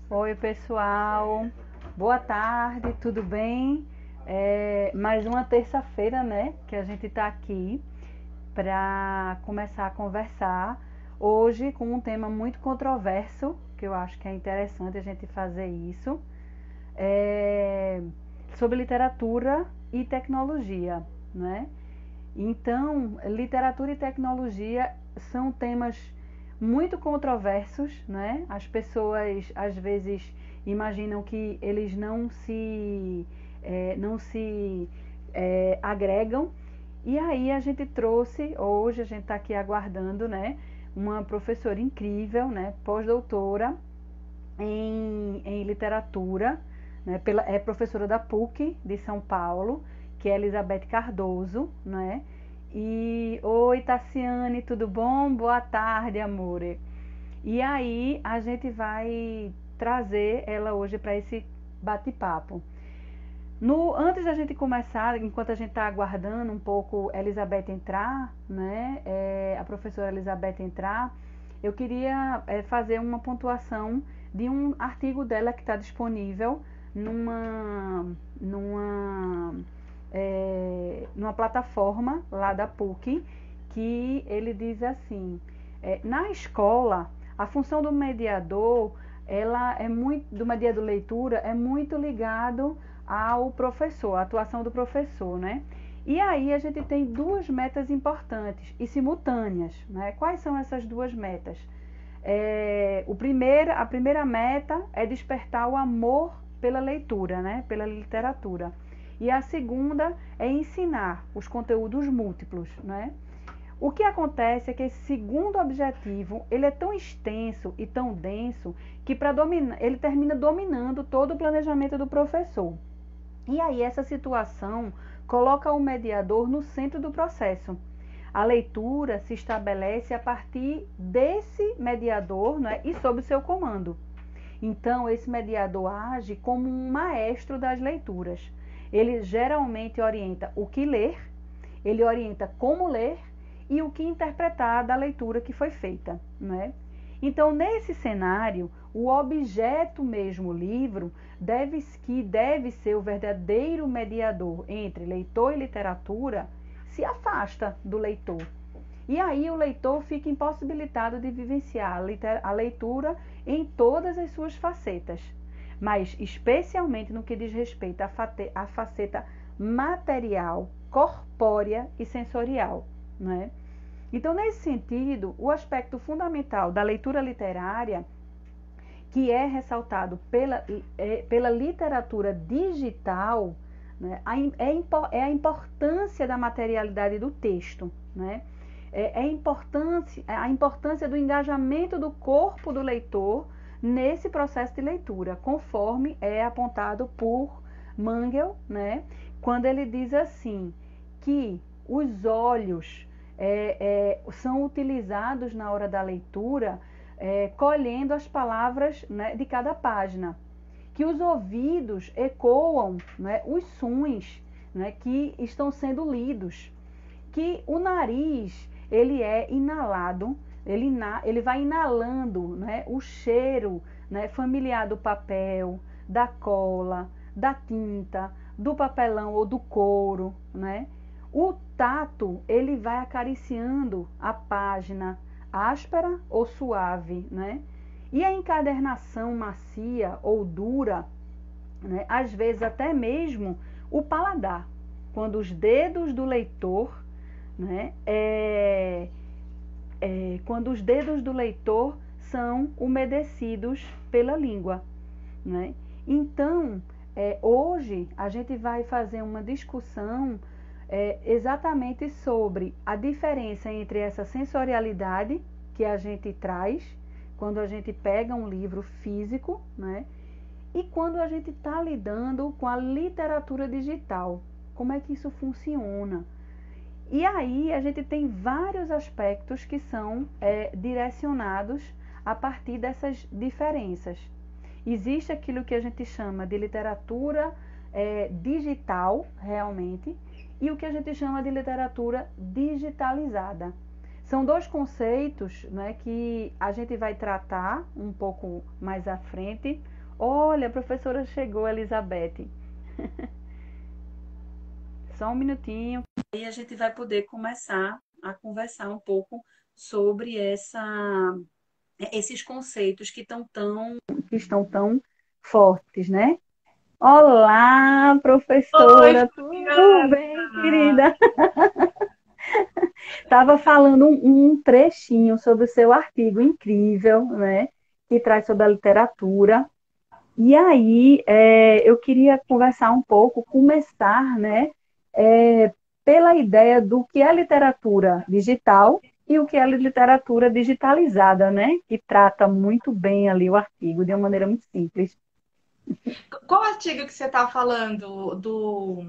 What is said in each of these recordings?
Oi, pessoal. Boa tarde, tudo bem? Mais uma terça-feira, né, que a gente está aqui para começar a conversar. Hoje com um tema muito controverso, que eu acho que é interessante a gente fazer isso, sobre literatura e tecnologia, né? Então, literatura e tecnologia são temas muito controversos, né? As pessoas às vezes imaginam que eles não se agregam. E aí a gente trouxe, hoje a gente está aqui aguardando, né? Uma professora incrível, né? Pós-doutora em literatura, né? É professora da PUC de São Paulo, que é Elizabeth Cardoso, né? E oi, Tassiane, tudo bom? Boa tarde, amore. E aí a gente vai trazer ela hoje para esse bate-papo. Antes da gente começar, enquanto a gente está aguardando um pouco a Elizabeth entrar, né? A professora Elizabeth entrar, eu queria fazer uma pontuação de um artigo dela que está disponível numa plataforma lá da PUC, que ele diz assim: na escola, a função do mediador, do mediador leitura, é muito ligado ao professor, à atuação do professor, né? E aí a gente tem duas metas importantes e simultâneas, né? Quais são essas duas metas? A primeira meta é despertar o amor pela leitura, né? Pela literatura. E a segunda é ensinar os conteúdos múltiplos, né? O que acontece é que esse segundo objetivo, ele é tão extenso e tão denso que ele termina dominando todo o planejamento do professor. E aí essa situação coloca o mediador no centro do processo. A leitura se estabelece a partir desse mediador, né, e sob o seu comando. Então, esse mediador age como um maestro das leituras. Ele geralmente orienta o que ler, ele orienta como ler e o que interpretar da leitura que foi feita, né? Então, nesse cenário, o objeto mesmo, o livro, deve ser o verdadeiro mediador entre leitor e literatura, se afasta do leitor. E aí o leitor fica impossibilitado de vivenciar a leitura em todas as suas facetas, mas especialmente no que diz respeito à faceta material, corpórea e sensorial, né? Então, nesse sentido, o aspecto fundamental da leitura literária, que é ressaltado pela literatura digital, né, é a importância da materialidade do texto, né? A importância do engajamento do corpo do leitor nesse processo de leitura, conforme é apontado por Mangel, né, quando ele diz assim, que os olhos são utilizados na hora da leitura, colhendo as palavras, né, de cada página, que os ouvidos ecoam, né, os sons, né, que estão sendo lidos, que o nariz ele é inalado, ele vai inalando, né, o cheiro, né, familiar do papel, da cola, da tinta, do papelão ou do couro, né? O tato, ele vai acariciando a página, áspera ou suave, né? E a encadernação macia ou dura, né, às vezes até mesmo o paladar, quando os dedos do leitor, né, quando os dedos do leitor são umedecidos pela língua, né? Então, hoje a gente vai fazer uma discussão exatamente sobre a diferença entre essa sensorialidade que a gente traz quando a gente pega um livro físico, né, e quando a gente está lidando com a literatura digital. Como é que isso funciona? E aí a gente tem vários aspectos que são direcionados a partir dessas diferenças. Existe aquilo que a gente chama de literatura digital, realmente, e o que a gente chama de literatura digitalizada. São dois conceitos, né, que a gente vai tratar um pouco mais à frente. Olha, a professora chegou, Elizabeth. Só um minutinho. Aí a gente vai poder começar a conversar um pouco sobre esses conceitos que estão tão fortes, né? Olá, Oi, professora, tudo bem, Fabiana! querida? Estava falando um trechinho sobre o seu artigo incrível, né? Que traz sobre a literatura. E aí, eu queria conversar um pouco, começar, né? é, Pela ideia do que é literatura digital e o que é literatura digitalizada, né? Que trata muito bem ali o artigo, de uma maneira muito simples. Qual artigo que você está falando? Do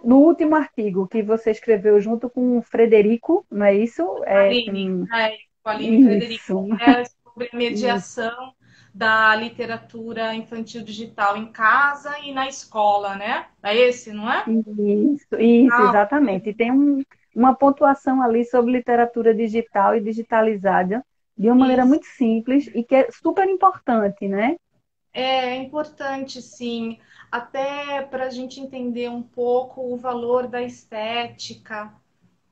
último artigo que você escreveu junto com o Frederico, não é isso? Aline, né? Com a Aline Frederico, Isso, é sobre isso, mediação da literatura infantil digital em casa e na escola, né? É esse, não é? isso, Ah, exatamente. E tem uma pontuação ali sobre literatura digital e digitalizada de uma maneira isso. muito simples e que é super importante, né? É importante, sim, até para a gente entender um pouco o valor da estética,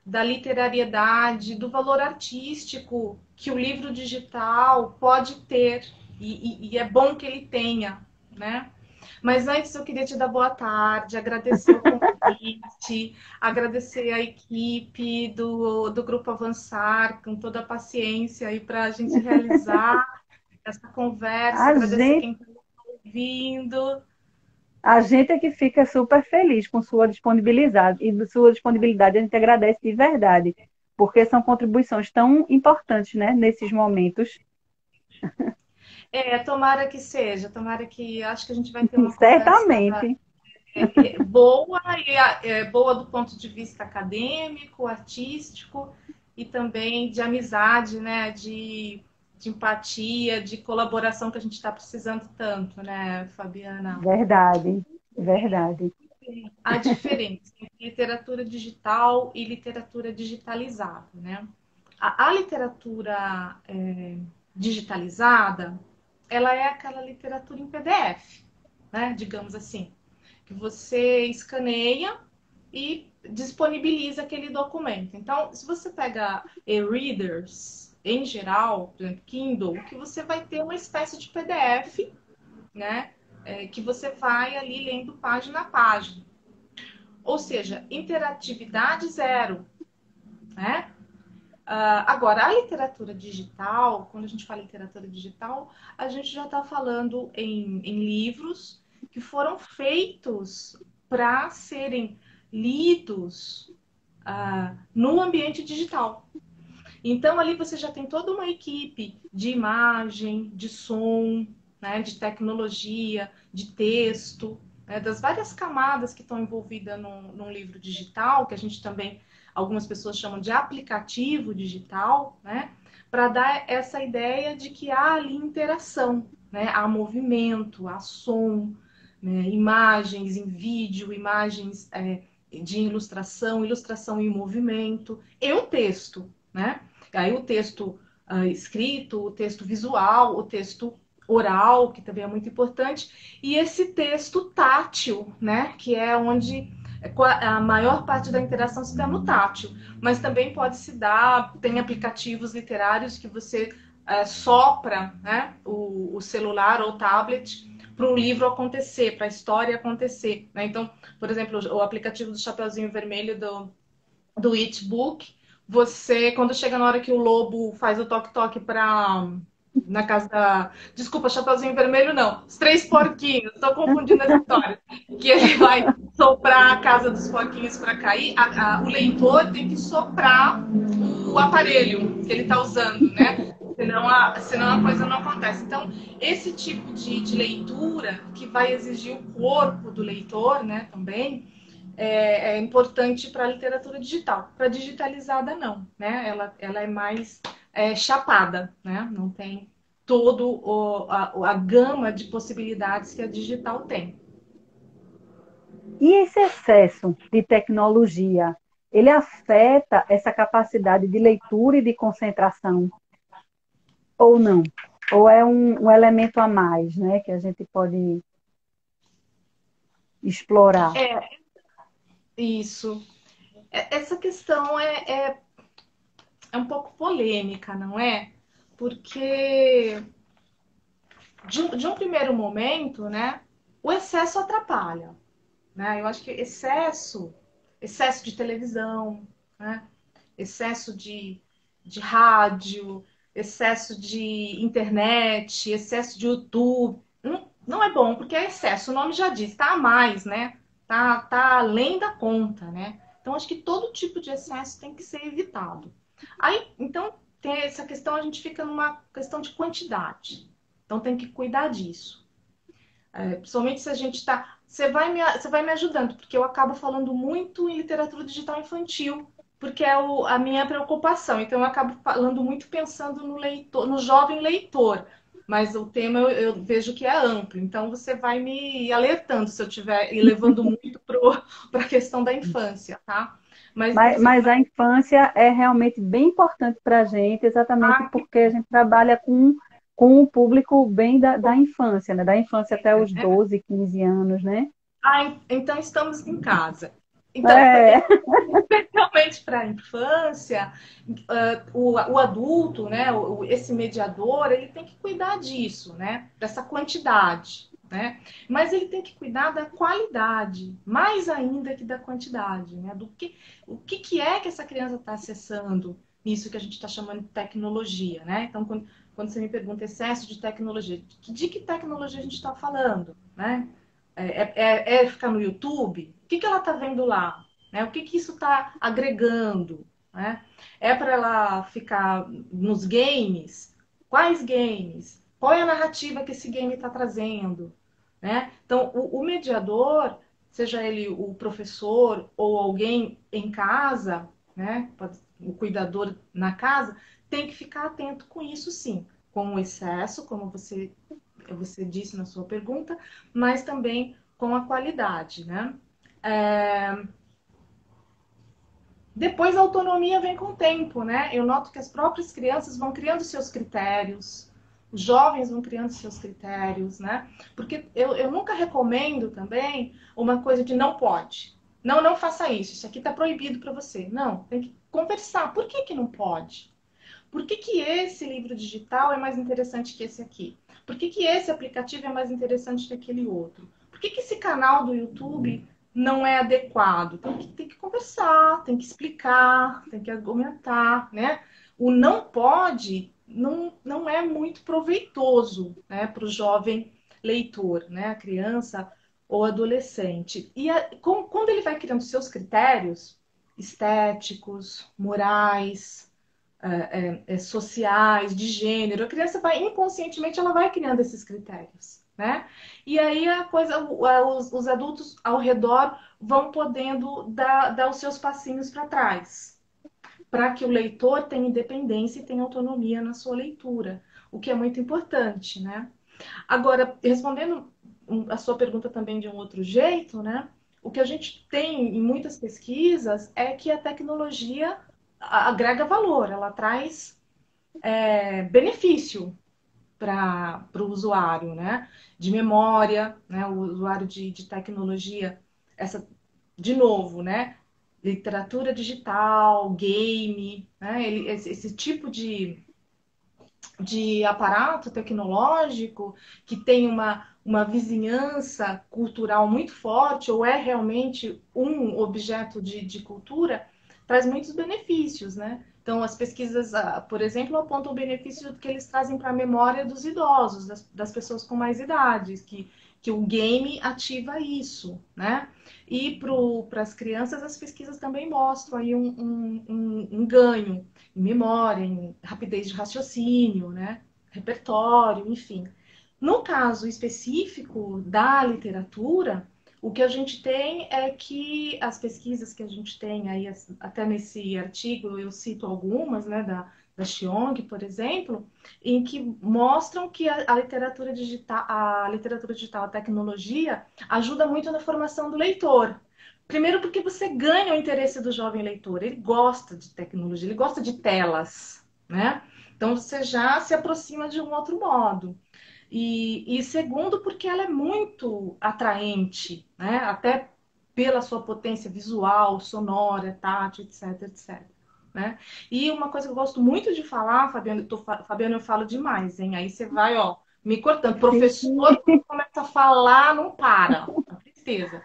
da literariedade, do valor artístico que o livro digital pode ter, e é bom que ele tenha, né? Mas antes eu queria te dar boa tarde, agradecer o convite, agradecer a equipe do Grupo Avançar, com toda a paciência aí para a gente realizar essa conversa, A agradecer gente, quem está ouvindo. a gente é que fica super feliz com sua disponibilidade e sua disponibilidade, a gente agradece de verdade, porque são contribuições tão importantes, né, nesses momentos. É, tomara que seja, tomara que acho que a gente vai ter uma conversa Certamente. boa boa do ponto de vista acadêmico, artístico e também de amizade, né? De empatia, de colaboração que a gente está precisando tanto, né, Fabiana? Verdade, verdade. A diferença entre literatura digital e literatura digitalizada, né? A literatura digitalizada, ela é aquela literatura em PDF, né? Digamos assim, que você escaneia e disponibiliza aquele documento. Então, se você pega e-readers em geral, por exemplo, Kindle, que você vai ter uma espécie de PDF, né? Que você vai ali lendo página a página. Ou seja, interatividade zero, né? Agora, a literatura digital, quando a gente fala literatura digital, a gente já está falando em livros que foram feitos para serem lidos no ambiente digital. Então, ali você já tem toda uma equipe de imagem, de som, né, de tecnologia, de texto, né, das várias camadas que estão envolvidas num livro digital, que a gente também, algumas pessoas chamam de aplicativo digital, né, para dar essa ideia de que há ali interação, né, há movimento, há som, né, imagens em vídeo, imagens de ilustração, ilustração em movimento, e o texto, né? Aí o texto escrito, o texto visual, o texto oral, que também é muito importante, e esse texto tátil, né? Que é onde a maior parte da interação se dá no tátil, mas também pode se dar, tem aplicativos literários que você sopra, né, o celular ou o tablet para um livro acontecer, para a história acontecer, né? Então, por exemplo, o aplicativo do Chapeuzinho Vermelho do It Book, você, quando chega na hora que o lobo faz o toque-toque para na casa da. Desculpa, Chapeuzinho Vermelho, não. Os três porquinhos, estou confundindo as histórias. Que ele vai soprar a casa dos porquinhos para cair, o leitor tem que soprar o aparelho que ele está usando, né? Senão a coisa não acontece. Então, esse tipo de leitura, que vai exigir o corpo do leitor, né, também, é importante para a literatura digital. Para digitalizada, não, né? Ela é mais chapada, né? Não tem todo a gama de possibilidades que a digital tem. E esse excesso de tecnologia, ele afeta essa capacidade de leitura e de concentração, ou não? Ou é um elemento a mais, né, que a gente pode explorar? É, isso. Essa questão é um pouco polêmica, não é? Porque de um primeiro momento, né, o excesso atrapalha, né? Eu acho que excesso de televisão, né? Excesso de rádio, excesso de internet, excesso de YouTube, não é bom, porque é excesso, o nome já diz, tá a mais, né? Tá além da conta, né? Então, acho que todo tipo de excesso tem que ser evitado. Aí, então, tem essa questão, a gente fica numa questão de quantidade. Então, tem que cuidar disso. Principalmente se a gente está. Você vai me ajudando, porque eu acabo falando muito em literatura digital infantil, porque é a minha preocupação. Então, eu acabo falando muito pensando no leitor, no jovem leitor. Mas o tema eu vejo que é amplo. Então, você vai me alertando se eu estiver levando muito para a questão da infância, tá? Mas, Mas a infância é realmente bem importante para a gente, exatamente ah, porque a gente trabalha com o público bem da infância, né? Da infância até os né? 12, 15 anos, né? Então estamos em casa. Então, É, especialmente para a infância, o adulto, né, esse mediador, ele tem que cuidar disso, né, dessa quantidade, né, mas ele tem que cuidar da qualidade, mais ainda que da quantidade, né, o que é que essa criança está acessando nisso que a gente está chamando de tecnologia, né? Então, quando você me pergunta excesso de tecnologia, de que tecnologia a gente está falando, né? É ficar no YouTube? O que ela está vendo lá? Né? O que isso está agregando? Né? É para ela ficar nos games? Quais games? Qual é a narrativa que esse game está trazendo? Né? Então, o mediador, seja ele o professor ou alguém em casa, né? O cuidador na casa, tem que ficar atento com isso, sim. Com o excesso, como você disse na sua pergunta, mas também com a qualidade, né? É... Depois a autonomia vem com o tempo, né? Eu noto que as próprias crianças vão criando seus critérios, os jovens vão criando seus critérios, né? Porque eu nunca recomendo também uma coisa de não pode. Não, não faça isso aqui está proibido para você. Não, tem que conversar. Por que não pode? Por que esse livro digital é mais interessante que esse aqui? Por que esse aplicativo é mais interessante que aquele outro? Por que esse canal do YouTube não é adequado? Tem que conversar, tem que explicar, tem que argumentar, né? O não pode não é muito proveitoso, né, para o jovem leitor, né, a criança ou adolescente. E quando ele vai criando seus critérios estéticos, morais, sociais, de gênero, a criança vai inconscientemente ela vai criando esses critérios, né? E aí a coisa, os adultos ao redor vão podendo dar os seus passinhos para trás, para que o leitor tenha independência e tenha autonomia na sua leitura, o que é muito importante, né? Agora, respondendo a sua pergunta também de um outro jeito, né? O que a gente tem em muitas pesquisas é que a tecnologia agrega valor, ela traz benefício para o usuário, né? De memória, né? O usuário de tecnologia, essa, de novo, né? Literatura digital, game, né? Esse tipo de aparato tecnológico que tem uma vizinhança cultural muito forte ou é realmente um objeto de cultura, traz muitos benefícios, né? Então, as pesquisas, por exemplo, apontam o benefício que eles trazem para a memória dos idosos, das pessoas com mais idades, que o game ativa isso, né? E para as crianças, as pesquisas também mostram aí um ganho em memória, em rapidez de raciocínio, né? Repertório, enfim. No caso específico da literatura, o que a gente tem é que as pesquisas que a gente tem aí, até nesse artigo eu cito algumas, né, da Xiong, por exemplo, em que mostram que a literatura digital, a tecnologia, ajuda muito na formação do leitor, Primeiro porque você ganha o interesse do jovem leitor. Ele gosta de tecnologia, ele gosta de telas, né? Então você já se aproxima de um outro modo. E segundo, porque ela é muito atraente, né? Até pela sua potência visual, sonora, tátil, etc, etc. Né? E uma coisa que eu gosto muito de falar, Fabiana, Fabiana, eu falo demais, hein? Aí você vai, ó, me cortando. Professor, quando começa a falar, não para. Uma tristeza.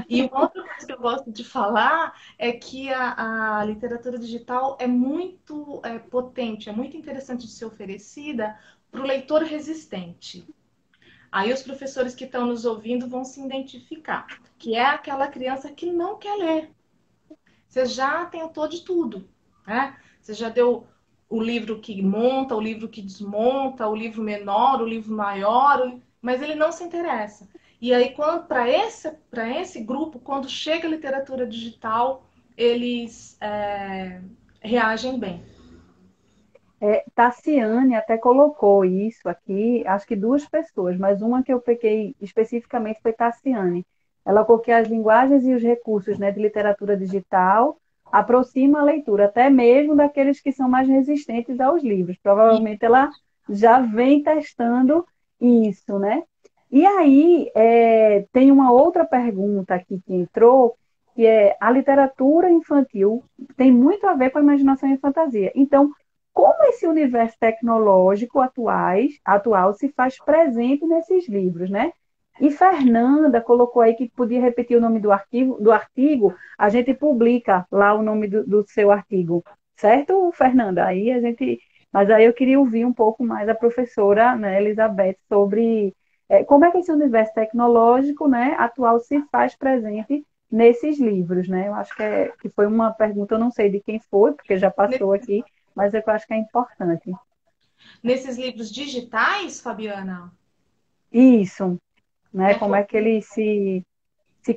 E uma outra coisa que eu gosto de falar é que a literatura digital é muito potente, é muito interessante de ser oferecida para o leitor resistente. Aí os professores que estão nos ouvindo vão se identificar, que é aquela criança que não quer ler. Você já tentou de tudo, né? Você já deu o livro que monta, o livro que desmonta, o livro menor, o livro maior, mas ele não se interessa. E aí, para esse grupo, quando chega a literatura digital, eles reagem bem. Tassiane até colocou isso aqui, acho que duas pessoas, mas uma que eu peguei especificamente foi Tassiane. Ela colocou que as linguagens e os recursos, né, de literatura digital aproximam a leitura, até mesmo daqueles que são mais resistentes aos livros. E Provavelmente ela já vem testando isso, né? E aí, tem uma outra pergunta aqui que entrou, que é a literatura infantil tem muito a ver com a imaginação e fantasia. Então, como esse universo tecnológico atual se faz presente nesses livros, né? E Fernanda colocou aí que podia repetir o nome do artigo, a gente publica lá o nome do seu artigo, certo, Fernanda? Mas aí eu queria ouvir um pouco mais a professora, né, Elizabeth, sobre como é que esse universo tecnológico, né, atual se faz presente nesses livros, né? Eu acho que foi uma pergunta, eu não sei de quem foi, porque já passou aqui, mas eu acho que é importante. nesses livros digitais, Fabiana, Isso, né? é, Como é que eles se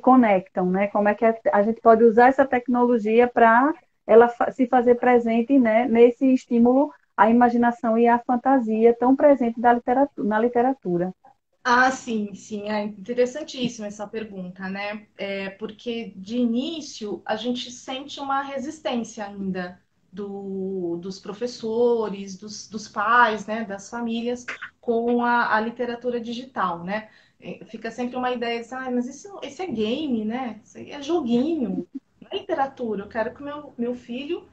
conectam, né? Como é que a gente pode usar essa tecnologia para ela se fazer presente, né? Nesse estímulo à imaginação e à fantasia tão presente na literatura. ah, sim, sim, é interessantíssima essa pergunta, né? Porque de início a gente sente uma resistência ainda dos professores, dos pais, né, das famílias com a literatura digital, né? Fica sempre uma ideia de, ah, mas isso é game, né? Isso aí é joguinho, não é literatura. Eu quero que meu filho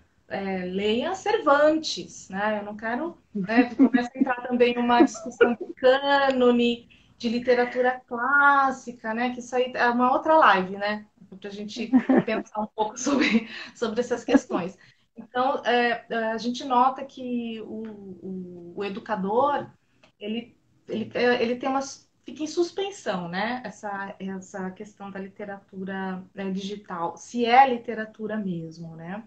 leia Cervantes, né? Eu não quero, né? Começa a entrar também uma discussão de cânone de literatura clássica, né? Que isso aí é uma outra live, né? Para a gente pensar um pouco sobre essas questões. Então, a gente nota que o educador, ele tem umas fica em suspensão, né? Essa questão da literatura, né, digital, se é literatura mesmo, né?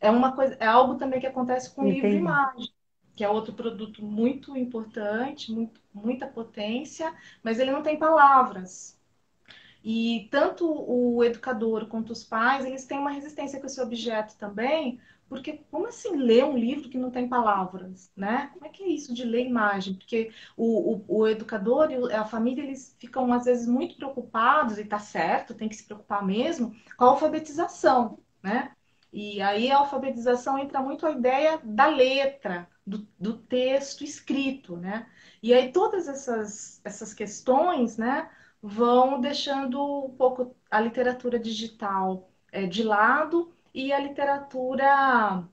É uma coisa, é algo também que acontece com o livro Entendi. imagem, que é outro produto muito importante, muita potência, mas ele não tem palavras. E tanto o educador quanto os pais, eles têm uma resistência com esse objeto também, porque como assim ler um livro que não tem palavras, né? Como é que é isso de ler imagem? Porque o educador e a família, eles ficam às vezes muito preocupados, e tá certo, tem que se preocupar mesmo, com a alfabetização, né? E aí a alfabetização entra muito a ideia da letra, do texto escrito, né? E aí todas essas questões, né, vão deixando um pouco a literatura digital de lado e a literatura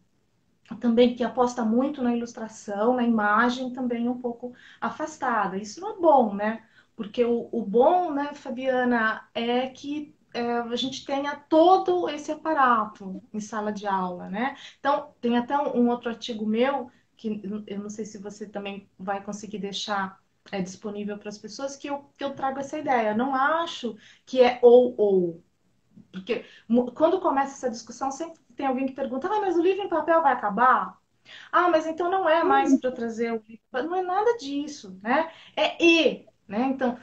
também que aposta muito na ilustração, na imagem, também um pouco afastada. Isso não é bom, né? Porque o bom, né, Fabiana, é que a gente tenha todo esse aparato em sala de aula, né? Então, tem até um outro artigo meu, que eu não sei se você também vai conseguir deixar disponível para as pessoas, que eu trago essa ideia. Eu não acho que é ou. Porque quando começa essa discussão, sempre tem alguém que pergunta: ah, mas o livro em papel vai acabar? Ah, mas então não é mais para trazer o livro. Não é nada disso, né? É e. Né? Então,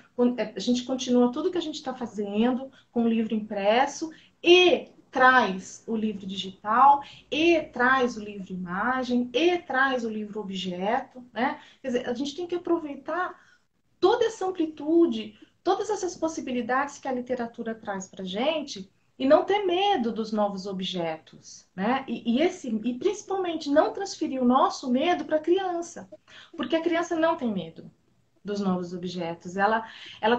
a gente continua tudo que a gente está fazendo com o livro impresso e traz o livro digital, e traz o livro imagem, e traz o livro objeto, né? Quer dizer, a gente tem que aproveitar toda essa amplitude, todas essas possibilidades que a literatura traz para a gente, e não ter medo dos novos objetos, né? E principalmente não transferir o nosso medo para a criança, porque a criança não tem medo dos novos objetos. Ela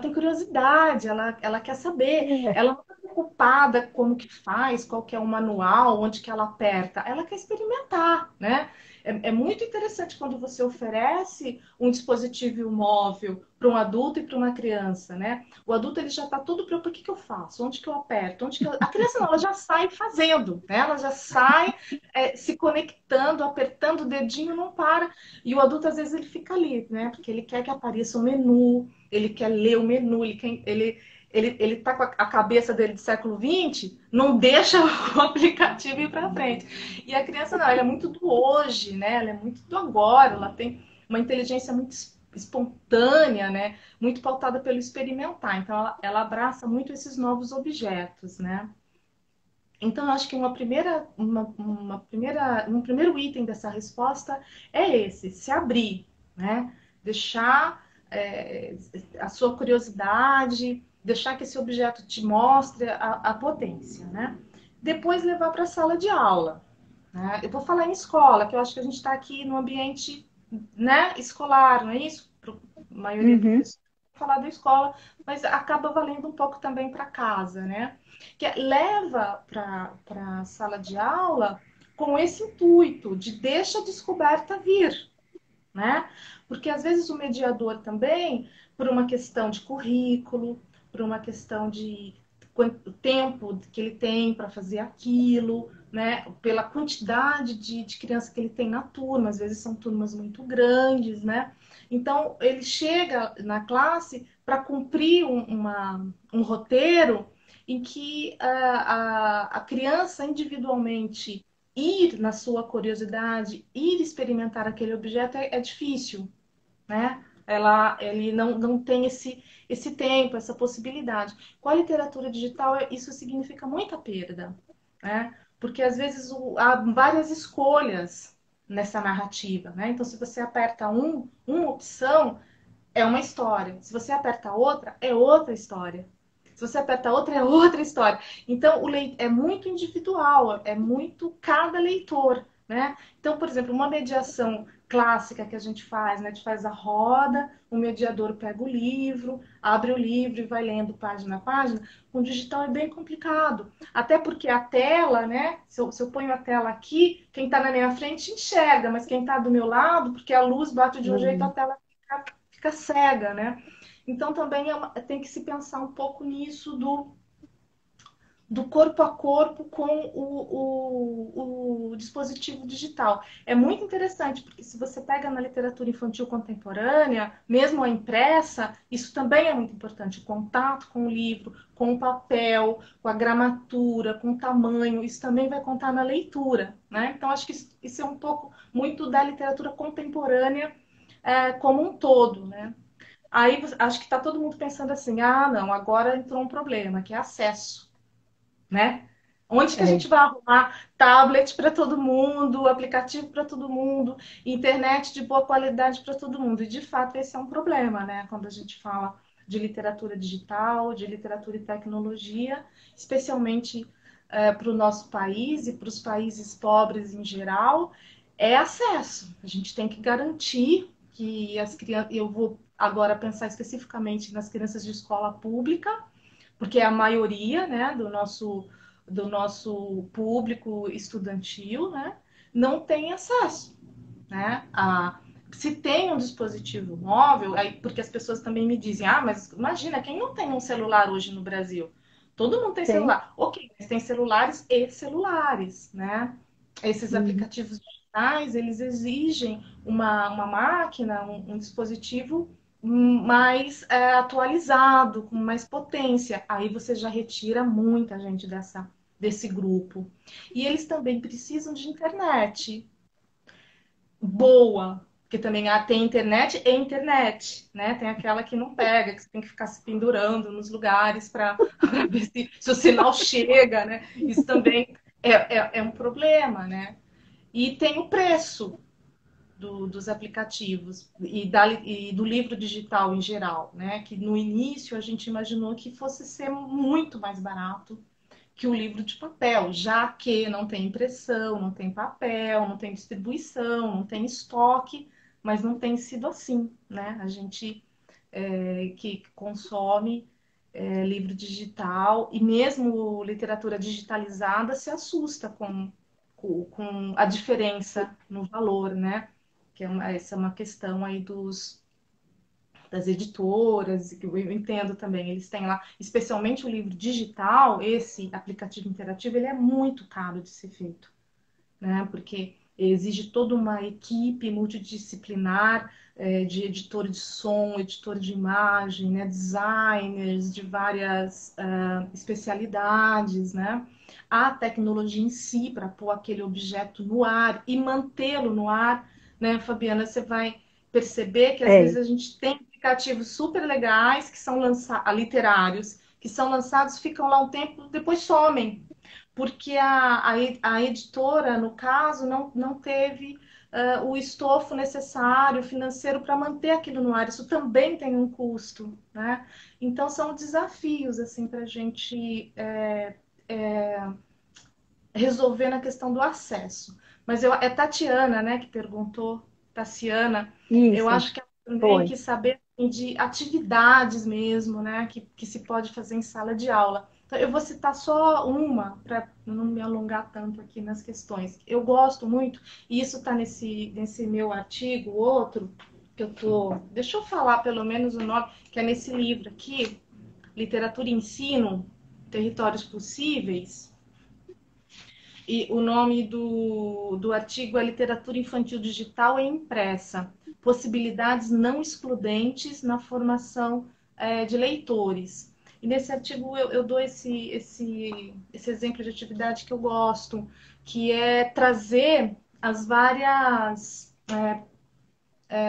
tem curiosidade, ela quer saber. É. Ela não está preocupada como que faz, qual que é o manual, onde que ela aperta. Ela quer experimentar, né? É muito interessante quando você oferece um dispositivo móvel para um adulto e para uma criança, né? O adulto ele já está todo preocupado, o que que eu faço? Onde que eu aperto? A criança não, ela já sai fazendo, né? Ela já sai se conectando, apertando o dedinho, não para. E o adulto, às vezes, ele fica ali, né? Porque ele quer que apareça o menu, ele quer ler o menu, ele tá com a cabeça dele do século XX, não deixa o aplicativo ir para frente. E a criança não, ela é muito do hoje, né? Ela é muito do agora, ela tem uma inteligência muito espontânea, né? Muito pautada pelo experimentar. Então, ela abraça muito esses novos objetos, né? Então, eu acho que um primeiro item dessa resposta é esse, se abrir, né? Deixar a sua curiosidade, deixar que esse objeto te mostre a potência, né? Depois levar para a sala de aula, né? Eu vou falar em escola, que eu acho que a gente está aqui no ambiente, né, escolar, não é isso? A maioria do Uhum. pessoal falar da escola, mas acaba valendo um pouco também para casa, né? Leva para a sala de aula com esse intuito de deixa a descoberta vir, né? Porque às vezes o mediador também, por uma questão de currículo, por uma questão de tempo que ele tem para fazer aquilo, né? Pela quantidade de criança que ele tem na turma, às vezes são turmas muito grandes, né? Então ele chega na classe para cumprir um roteiro em que a criança individualmente ir na sua curiosidade, ir experimentar aquele objeto é difícil, né? Ele não tem esse tempo, essa possibilidade. Com a literatura digital, isso significa muita perda, né? Porque às vezes há várias escolhas nessa narrativa, né? Então, se você aperta uma opção, é uma história. Se você aperta outra, é outra história. Se você aperta outra, é outra história. Então, é muito individual, é muito cada leitor, né? Então, por exemplo, uma mediação clássica que a gente faz, né? A gente faz a roda, o mediador pega o livro, abre o livro e vai lendo página a página. Com o digital é bem complicado. Até porque a tela, né? Se eu ponho a tela aqui, quem está na minha frente enxerga, mas quem está do meu lado, porque a luz bate de um jeito, a Uhum. tela fica cega, né? Então também tem que se pensar um pouco nisso do corpo a corpo com o dispositivo digital. É muito interessante, porque se você pega na literatura infantil contemporânea, mesmo a impressa, isso também é muito importante. O contato com o livro, com o papel, com a gramatura, com o tamanho, isso também vai contar na leitura, né? Então, acho que isso é um pouco muito da literatura contemporânea como um todo, né? Aí acho que está todo mundo pensando assim, ah, não, agora entrou um problema, que é acesso, né? Onde que a É. gente vai arrumar tablet para todo mundo, aplicativo para todo mundo, internet de boa qualidade para todo mundo? E de fato esse é um problema, né? Quando a gente fala de literatura digital, de literatura e tecnologia, especialmente para o nosso país e para os países pobres em geral, é acesso. A gente tem que garantir que as crianças, eu vou agora pensar especificamente nas crianças de escola pública, porque é a maioria, né, do nosso público estudantil, né, não tem acesso, né, se tem um dispositivo móvel, aí, porque as pessoas também me dizem, ah, mas imagina, quem não tem um celular hoje no Brasil? Todo mundo tem Tem. celular. Ok, mas tem celulares e celulares, né? Esses Uhum. aplicativos digitais, eles exigem uma máquina, um dispositivo mais atualizado, com mais potência. Aí você já retira muita gente desse grupo. E eles também precisam de internet boa, porque também tem internet e internet, né? Tem aquela que não pega, que você tem que ficar se pendurando nos lugares para ver se o sinal chega, né? Isso também é um problema, né? E tem o preço dos aplicativos e do livro digital em geral, né? Que no início a gente imaginou que fosse ser muito mais barato, que o livro de papel, já que não tem impressão, não tem papel, não tem distribuição, não tem estoque, mas não tem sido assim, né? A gente que consome livro digital e mesmo literatura digitalizada se assusta com a diferença no valor, né? Que essa é uma questão aí das editoras, que eu entendo também, eles têm lá, especialmente o livro digital, esse aplicativo interativo, ele é muito caro de ser feito, né? Porque exige toda uma equipe multidisciplinar, de editor de som, editor de imagem, né? Designers de várias especialidades, né? A tecnologia em si para pôr aquele objeto no ar e mantê-lo no ar, né, Fabiana? Você vai perceber que às vezes É, a gente tem aplicativos super legais que são lançados, literários, que são lançados, ficam lá um tempo, depois somem, porque a editora, no caso, não teve o estofo necessário financeiro para manter aquilo no ar. Isso também tem um custo, né? Então, são desafios assim, para a gente resolver na questão do acesso. Mas é Tatiana, né, que perguntou, Tassiana, eu isso, acho que ela também foi. quis saber assim, de atividades mesmo, né, que se pode fazer em sala de aula. Então, eu vou citar só uma, para não me alongar tanto aqui nas questões. Eu gosto muito, e isso está nesse meu artigo, outro, que eu tô. Deixa eu falar pelo menos o nome, que é nesse livro aqui, Literatura e Ensino, Territórios Possíveis. E o nome do artigo é Literatura Infantil Digital e Impressa, possibilidades não excludentes na formação de leitores. E nesse artigo eu dou esse exemplo de atividade que eu gosto, que é trazer as várias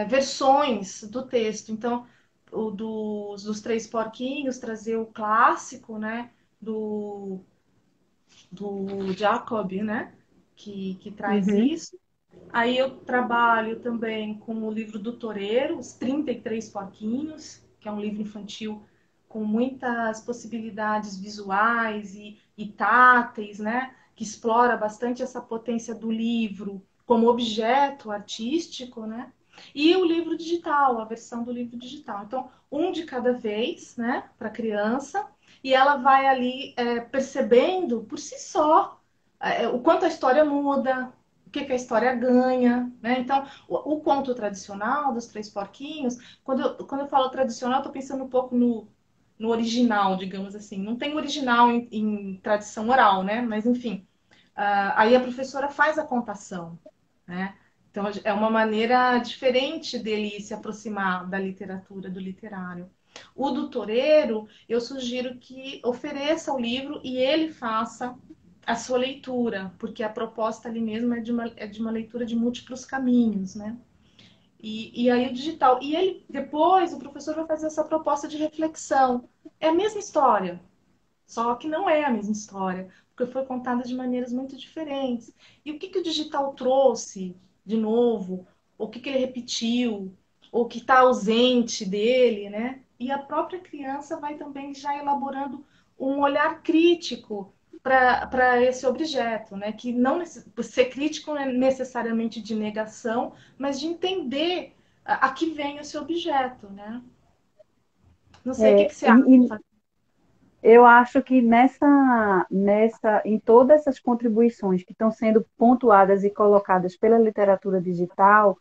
versões do texto. Então, dos Três Porquinhos, trazer o clássico, né, do Jacob, né? Que traz Uhum. isso. Aí eu trabalho também com o livro do Toureiro, Os 33 Porquinhos, que é um livro infantil com muitas possibilidades visuais e táteis, né? Que explora bastante essa potência do livro como objeto artístico, né? E o livro digital, a versão do livro digital. Então, um de cada vez, né, para a criança, e ela vai ali percebendo por si só o quanto a história muda, o que a história ganha, né? Então, o conto tradicional dos Três Porquinhos, quando eu falo tradicional, eu estou pensando um pouco no original, digamos assim. Não tem original em tradição oral, né? Mas, enfim, aí a professora faz a contação, né? Então, é uma maneira diferente dele se aproximar da literatura, do literário. O do Toureiro, eu sugiro que ofereça o livro e ele faça a sua leitura, porque a proposta ali mesmo é de uma leitura de múltiplos caminhos, né? E aí o digital. E ele, depois, o professor vai fazer essa proposta de reflexão. É a mesma história, só que não é a mesma história, porque foi contada de maneiras muito diferentes. E o que o digital trouxe de novo? O que ele repetiu? O que está ausente dele, né? E a própria criança vai também já elaborando um olhar crítico para esse objeto, né? Que não ser crítico não é necessariamente de negação, mas de entender a que vem esse objeto, né? Não sei o que É, você acha. eu acho que em todas essas contribuições que estão sendo pontuadas e colocadas pela literatura digital,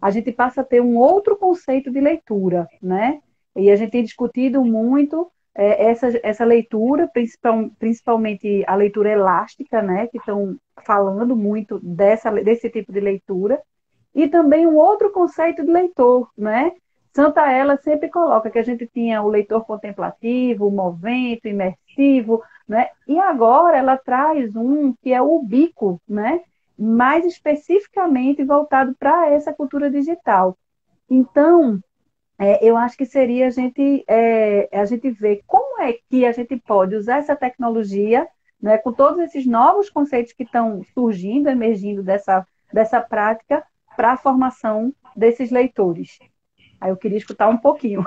a gente passa a ter um outro conceito de leitura, né? E a gente tem discutido muito essa leitura, principalmente a leitura elástica, né? Que estão falando muito desse tipo de leitura, e também um outro conceito de leitor, né? Santa Ela sempre coloca que a gente tinha o leitor contemplativo, o movente, imersivo, né? E agora ela traz um que é o ubíquo, né? Mais especificamente voltado para essa cultura digital. Então, eu acho que seria a gente ver como é que a gente pode usar essa tecnologia, né, com todos esses novos conceitos que estão surgindo, emergindo dessa prática, para a formação desses leitores. Aí eu queria escutar um pouquinho.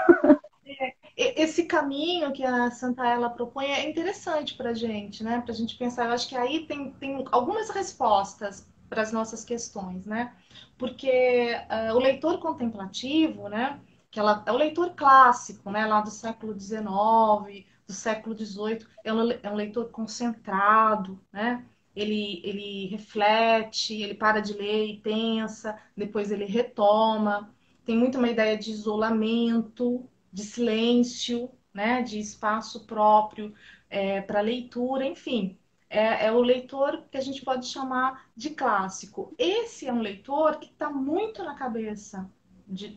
esse caminho que a Santa Ela propõe é interessante para a gente, né? Para a gente pensar. Eu acho que aí tem algumas respostas para as nossas questões, né? Porque o leitor contemplativo, né? É o leitor clássico, né? Lá do século XIX, do século XVIII, é um leitor concentrado, né? Ele reflete, ele para de ler e pensa, depois ele retoma. Tem muito uma ideia de isolamento, de silêncio, né, de espaço próprio para leitura, enfim. É o leitor que a gente pode chamar de clássico. Esse é um leitor que está muito na cabeça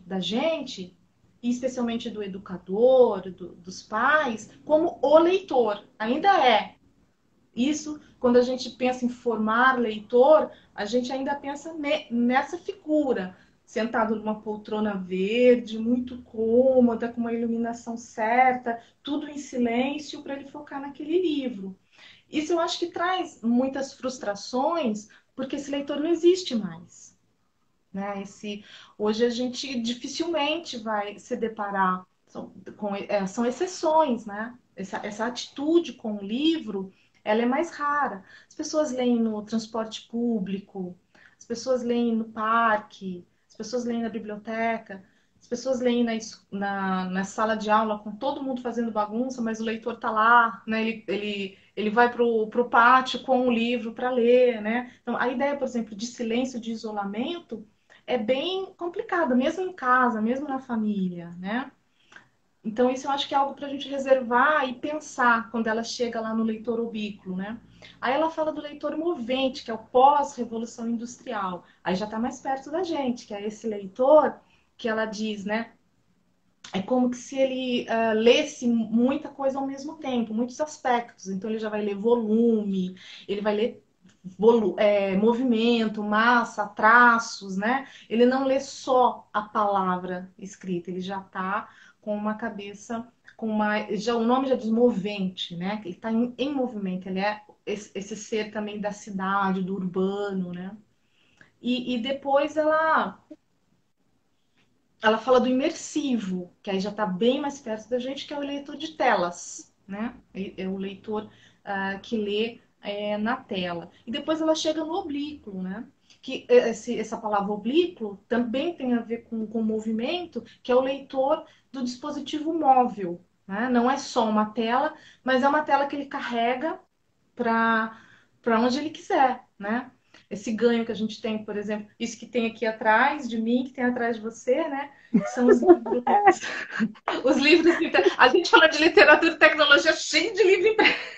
da gente, e especialmente do educador, dos pais, como o leitor. Ainda é. Isso, quando a gente pensa em formar leitor, a gente ainda pensa nessa figura, sentado numa poltrona verde, muito cômoda, com uma iluminação certa, tudo em silêncio para ele focar naquele livro. Isso eu acho que traz muitas frustrações, porque esse leitor não existe mais. Né? Hoje a gente dificilmente vai se deparar são exceções, né? Essa atitude com o livro, ela é mais rara. As pessoas leem no transporte público, as pessoas leem no parque, as pessoas leem na biblioteca, as pessoas leem na sala de aula com todo mundo fazendo bagunça, mas o leitor está lá, né? Ele vai para o pátio com o livro para ler, né? Então, a ideia, por exemplo, de silêncio, de isolamento, é bem complicado, mesmo em casa, mesmo na família, né? Então, isso eu acho que é algo para a gente reservar e pensar quando ela chega lá no leitor ubíquo, né? Aí ela fala do leitor movente, que é o pós-revolução industrial. Aí já está mais perto da gente, que é esse leitor que ela diz, né? É como que se ele lesse muita coisa ao mesmo tempo, muitos aspectos. Então, ele já vai ler volume, ele vai ler movimento, massa, traços, né? Ele não lê só a palavra escrita, ele já está com uma cabeça, já o nome já diz movente, né? Ele está em movimento, ele é esse ser também da cidade, do urbano, né? E depois ela fala do imersivo, que aí já está bem mais perto da gente, que é o leitor de telas, né? É o leitor que lê na tela. E depois ela chega no oblíquo, né? Que essa palavra oblíquo também tem a ver com movimento, que é o leitor do dispositivo móvel, né? Não é só uma tela, mas é uma tela que ele carrega para onde ele quiser, né? Esse ganho que a gente tem, por exemplo, isso que tem aqui atrás de mim, que tem atrás de você, né? Que são os livros. Os livros. A gente fala de literatura e tecnologia cheio de livro impresso.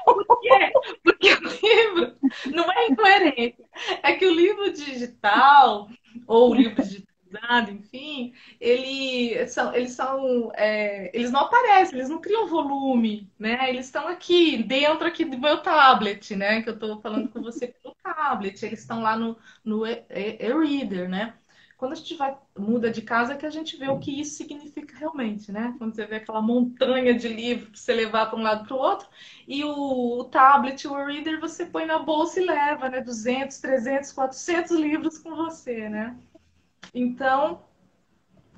Por quê? Porque o livro não é incoerente. É que o livro digital, ou o livro digitalizado, enfim, eles não aparecem, eles não criam volume, né? Eles estão aqui, dentro aqui do meu tablet, né? Que eu estou falando com você pelo tablet. Eles estão lá no e-reader, né? Quando a gente muda de casa, é que a gente vê o que isso significa realmente, né? Quando você vê aquela montanha de livros para você levar para um lado para o outro, e o tablet, o reader, você põe na bolsa e leva, né? 200, 300, 400 livros com você, né? Então,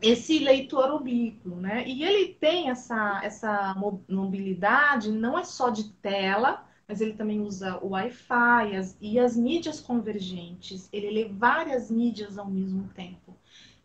esse leitor oblíquo, né? E ele tem essa mobilidade, não é só de tela, mas ele também usa o Wi-Fi e as mídias convergentes. Ele lê várias mídias ao mesmo tempo.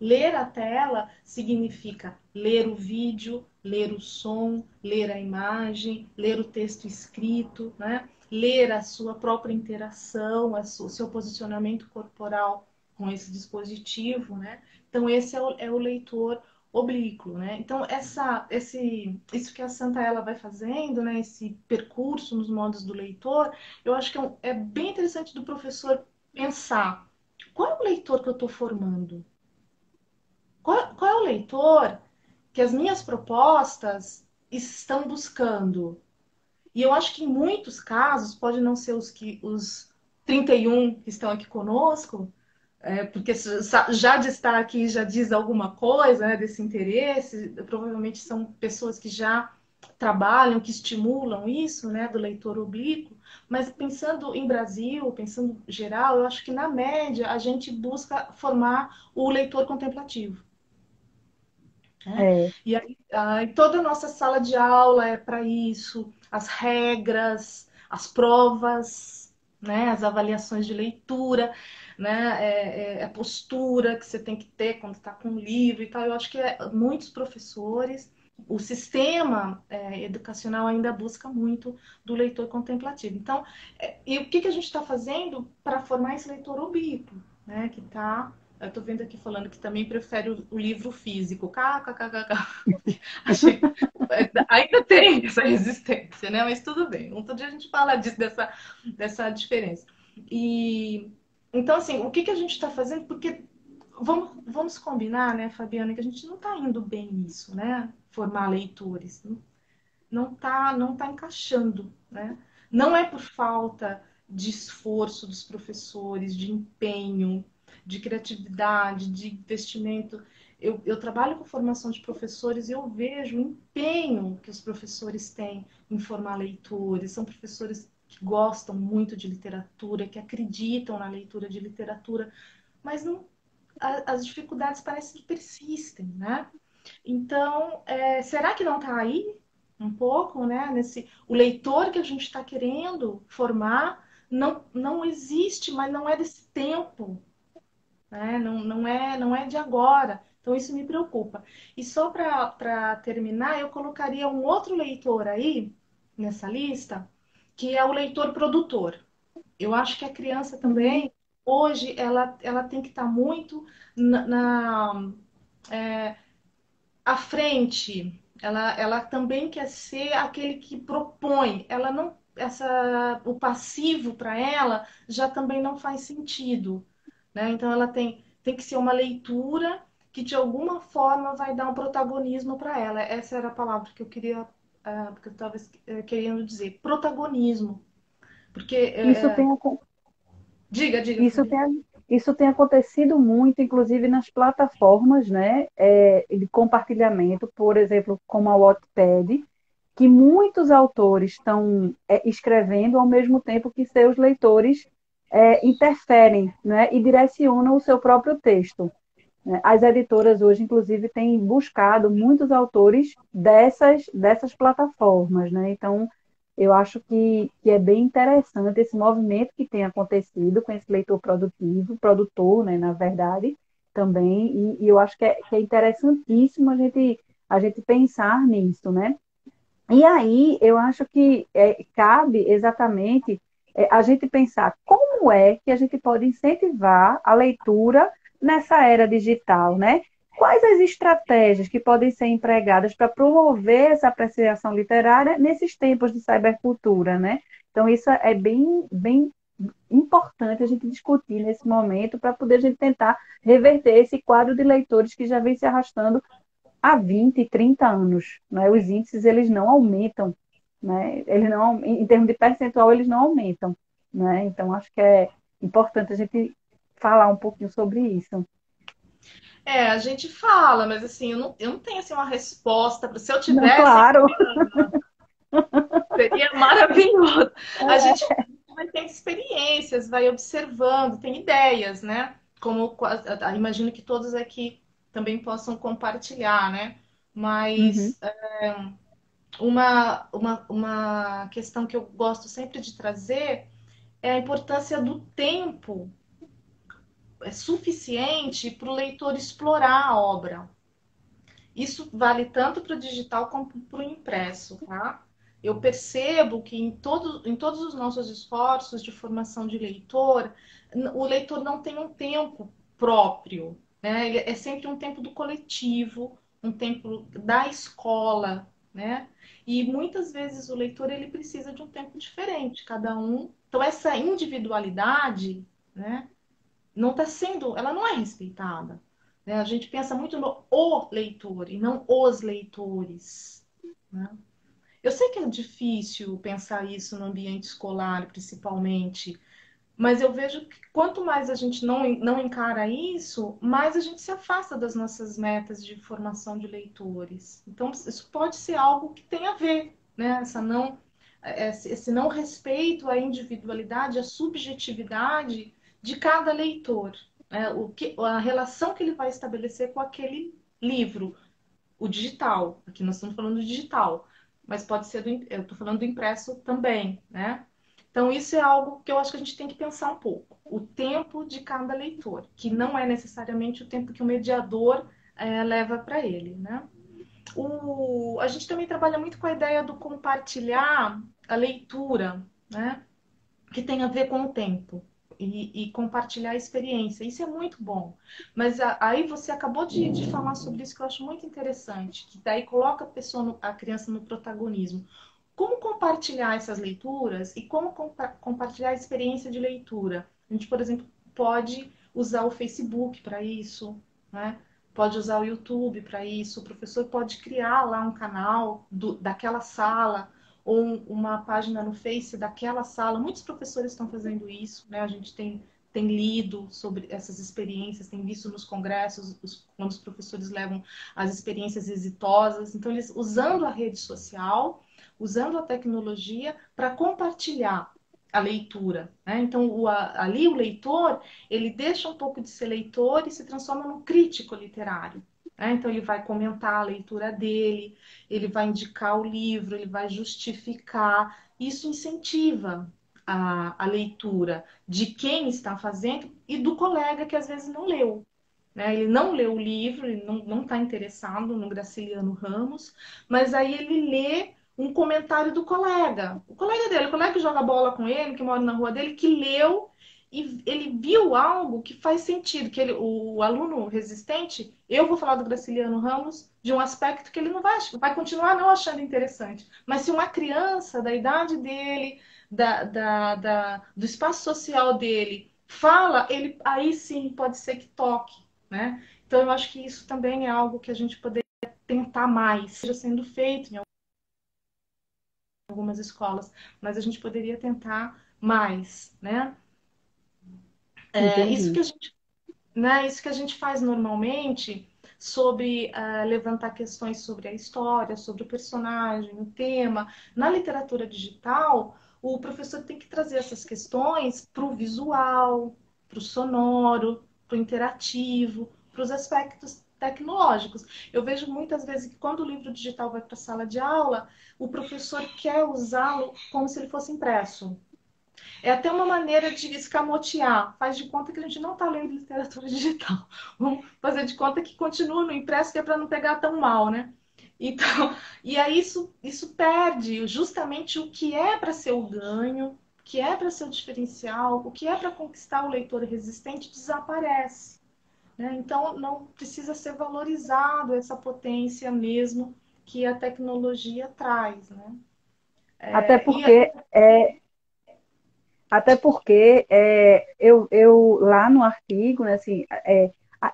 Ler a tela significa ler o vídeo, ler o som, ler a imagem, ler o texto escrito, né? Ler a sua própria interação, o seu posicionamento corporal com esse dispositivo, né? Então, esse é o leitor oblíquo, né? Então, isso que a Santa Ela vai fazendo, né? Esse percurso nos modos do leitor, eu acho que é bem interessante do professor pensar qual é o leitor que eu estou formando? Qual é o leitor que as minhas propostas estão buscando? E eu acho que em muitos casos, pode não ser os 31 que estão aqui conosco, porque já de estar aqui já diz alguma coisa, né, desse interesse, provavelmente são pessoas que já trabalham, que estimulam isso, né, do leitor oblíquo, mas pensando em Brasil, pensando em geral, eu acho que na média a gente busca formar o leitor contemplativo. né? É, E aí toda a nossa sala de aula é para isso, as regras, as provas, né? As avaliações de leitura, né? A postura que você tem que ter quando está com o livro e tal. Eu acho que muitos professores, o sistema educacional ainda busca muito do leitor contemplativo. Então, e o que a gente está fazendo para formar esse leitor ubíquo, né? Que está eu estou vendo aqui falando que também prefere o livro físico. KKKKK. Achei... Ainda tem essa resistência, né? Mas tudo bem. Outro dia a gente fala disso, dessa diferença. E então, assim, o que a gente está fazendo? Porque vamos combinar, né, Fabiana, que a gente não está indo bem nisso, né? Formar leitores. Não tá encaixando, né? Não é por falta de esforço dos professores, de empenho, de criatividade, de investimento. Eu trabalho com formação de professores e eu vejo o empenho que os professores têm em formar leitores. São professores que gostam muito de literatura, que acreditam na leitura de literatura, mas não, as dificuldades parecem que persistem, né? Então, será que não está aí um pouco, né? O leitor que a gente está querendo formar não existe, mas não é desse tempo, né? Não é de agora. Então, isso me preocupa. E só para terminar, eu colocaria um outro leitor aí nessa lista, que é o leitor produtor. Eu acho que a criança sim, também, hoje, ela tem que estar muito à frente. Ela também quer ser aquele que propõe. Ela não, o passivo para ela já também não faz sentido, né? Então ela tem que ser uma leitura que de alguma forma vai dar um protagonismo para ela. Essa era a palavra que eu queria, que eu estava querendo dizer, protagonismo, porque isso tem, diga, isso Fabi. tem, isso tem acontecido muito, inclusive nas plataformas, né, de compartilhamento, por exemplo, como a Wattpad, que muitos autores estão escrevendo ao mesmo tempo que seus leitores interferem, né, e direcionam o seu próprio texto, né? As editoras hoje, inclusive, têm buscado muitos autores dessas plataformas, né? Então, eu acho que é bem interessante esse movimento que tem acontecido com esse leitor produtivo, produtor, né, na verdade, também, e eu acho que é interessantíssimo a gente pensar nisso, né? E aí, eu acho que cabe exatamente a gente pensar como é que a gente pode incentivar a leitura nessa era digital, né? Quais as estratégias que podem ser empregadas para promover essa apreciação literária nesses tempos de cybercultura, né? Então, isso é bem, bem importante a gente discutir nesse momento para poder a gente tentar reverter esse quadro de leitores que já vem se arrastando há 20, 30 anos, né? Os índices eles não aumentam, né? Eles não, em termos de percentual, eles não aumentam, né? Então acho que é importante a gente falar um pouquinho sobre isso. A gente fala, mas assim, eu não tenho assim, uma resposta. Se eu Não, tivesse, claro. seria maravilhoso. A gente vai ter experiências, vai observando, tem ideias, né? Como imagino que todos aqui também possam compartilhar, né? Uhum. Mas uma questão que eu gosto sempre de trazer é a importância do tempo suficiente para o leitor explorar a obra. Isso vale tanto para o digital como para o impresso, tá? Eu percebo que em todos os nossos esforços de formação de leitor, o leitor não tem um tempo próprio, né? Ele é sempre um tempo do coletivo, um tempo da escola, né? E muitas vezes o leitor ele precisa de um tempo diferente, cada um. Então essa individualidade, né? Ela não é respeitada, né? A gente pensa muito no o leitor e não os leitores, né? Eu sei que é difícil pensar isso no ambiente escolar, principalmente, mas eu vejo que quanto mais a gente não encara isso, mais a gente se afasta das nossas metas de formação de leitores. Então, isso pode ser algo que tem a ver, né? Esse não respeito à individualidade, à subjetividade de cada leitor, né? A relação que ele vai estabelecer com aquele livro. o digital. Aqui nós estamos falando do digital, mas pode ser eu estou falando do impresso também, né? Então, isso é algo que eu acho que a gente tem que pensar um pouco. O tempo de cada leitor, que não é necessariamente o tempo que o mediador leva para ele, né? A gente também trabalha muito com a ideia do compartilhar a leitura, né? Que tem a ver com o tempo. E compartilhar a experiência. Isso é muito bom. Mas aí você acabou de falar sobre isso que eu acho muito interessante, que daí coloca a criança no protagonismo. Como compartilhar essas leituras e como compartilhar a experiência de leitura? A gente, por exemplo, pode usar o Facebook para isso, né? Pode usar o YouTube para isso. O professor pode criar lá um canal daquela sala ou uma página no Face daquela sala. Muitos professores estão fazendo isso, né? A gente tem lido sobre essas experiências, tem visto nos congressos quando os professores levam as experiências exitosas. Então, eles usando a rede social, usando a tecnologia para compartilhar a leitura, né? Então, ali o leitor, ele deixa um pouco de ser leitor e se transforma num crítico literário, né? Então, ele vai comentar a leitura dele, ele vai indicar o livro, ele vai justificar. Isso incentiva a leitura de quem está fazendo e do colega que às vezes não leu, né? Ele não leu o livro, ele não está interessado no Graciliano Ramos, mas aí ele lê um comentário do colega, o colega dele, o colega que joga bola com ele, que mora na rua dele, que leu e ele viu algo que faz sentido, que o aluno resistente, eu vou falar do Graciliano Ramos de um aspecto que ele não vai continuar não achando interessante. Mas se uma criança da idade dele, do espaço social dele, fala, aí sim pode ser que toque, né? Então eu acho que isso também é algo que a gente poderia tentar mais, seja sendo feito em algumas escolas, mas a gente poderia tentar mais, né? Isso que Entendi. a gente, né? Isso que a gente faz normalmente sobre levantar questões sobre a história, sobre o personagem, o tema. Na literatura digital, o professor tem que trazer essas questões para o visual, para o sonoro, para o interativo, para os aspectos tecnológicos. Eu vejo muitas vezes que quando o livro digital vai para a sala de aula, o professor quer usá-lo como se ele fosse impresso. É até uma maneira de escamotear. Faz de conta que a gente não está lendo literatura digital. Vamos fazer de conta que continua no impresso, que é para não pegar tão mal, né? Então, e aí isso perde justamente o que é para ser o ganho, o que é para ser o diferencial, o que é para conquistar o leitor resistente desaparece, né? Então, não precisa ser valorizado essa potência mesmo que a tecnologia traz, né? Até É, e porque eu lá no artigo, né, assim,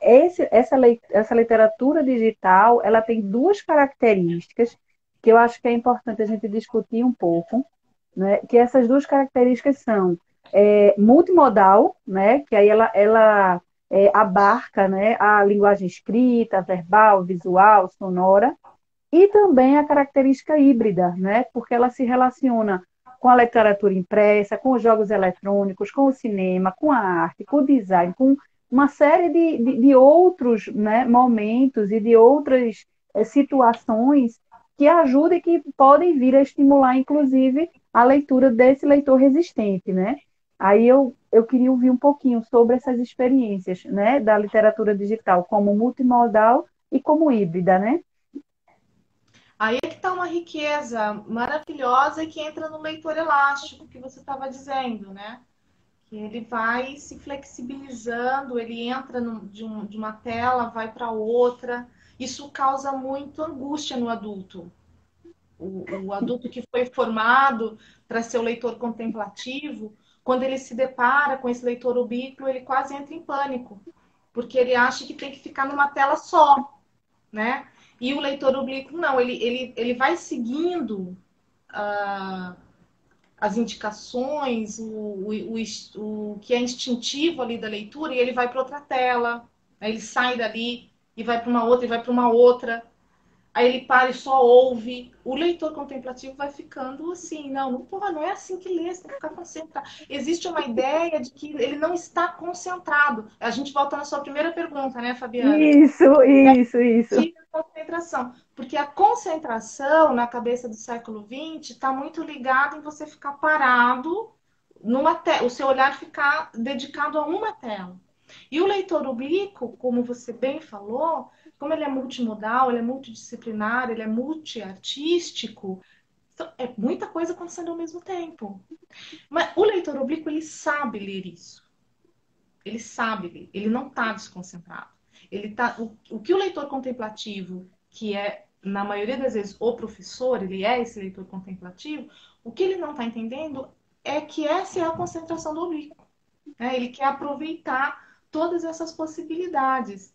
essa literatura digital, ela tem duas características que eu acho que é importante a gente discutir um pouco, né, que essas duas características são multimodal, né, que aí ela abarca, né, a linguagem escrita, verbal, visual, sonora, e também a característica híbrida, né? Porque ela se relaciona com a literatura impressa, com os jogos eletrônicos, com o cinema, com a arte, com o design, com uma série de outros, né, momentos e de outras situações que ajudam e que podem vir a estimular, inclusive, a leitura desse leitor resistente, né? Aí eu queria ouvir um pouquinho sobre essas experiências, né, da literatura digital como multimodal e como híbrida, né? aí é que está uma riqueza maravilhosa e que entra no leitor elástico que você estava dizendo, né? Que ele vai se flexibilizando, ele entra de uma tela, vai para outra. Isso causa muito angústia no adulto. O adulto que foi formado para ser o leitor contemplativo, quando ele se depara com esse leitor ubíquo, ele quase entra em pânico, porque ele acha que tem que ficar numa tela só, né? E o leitor oblíquo, não, ele vai seguindo as indicações, o que é instintivo ali da leitura, e ele vai para outra tela, aí ele sai dali e vai para uma outra, e vai para uma outra. aí ele para e só ouve. O leitor contemplativo vai ficando assim, porra, não é assim que lê, você tem que ficar concentrado. Existe uma ideia de que ele não está concentrado. A gente volta na sua primeira pergunta, né, Fabiana? Isso. De concentração. Porque a concentração na cabeça do século XX está muito ligada em você ficar parado numa tela, o seu olhar ficar dedicado a uma tela. E o leitor oblíquo, como você bem falou, como ele é multimodal, ele é multidisciplinar, ele é multiartístico, então é muita coisa acontecendo ao mesmo tempo. Mas o leitor oblíquo, ele sabe ler isso. Ele sabe ler, ele não está desconcentrado. O que o leitor contemplativo, que é, na maioria das vezes, o professor, ele é esse leitor contemplativo, o que ele não está entendendo é que essa é a concentração do oblíquo. Né? Ele quer aproveitar todas essas possibilidades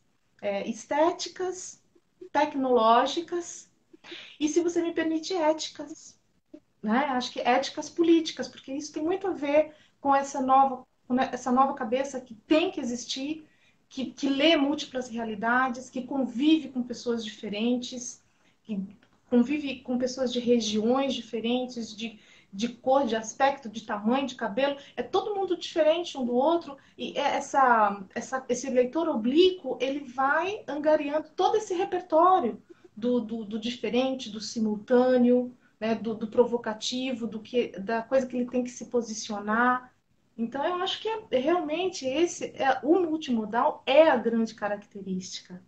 estéticas, tecnológicas e, se você me permite, éticas. Né? Acho que éticas políticas, porque isso tem muito a ver com essa nova cabeça que tem que existir, que lê múltiplas realidades, que convive com pessoas diferentes, que convive com pessoas de regiões diferentes, de cor, de aspecto, de tamanho, de cabelo. É todo mundo diferente um do outro. E esse leitor oblíquo, ele vai angariando todo esse repertório do diferente, do simultâneo, né, do provocativo, da coisa que ele tem que se posicionar. Então, eu acho que realmente o multimodal é a grande característica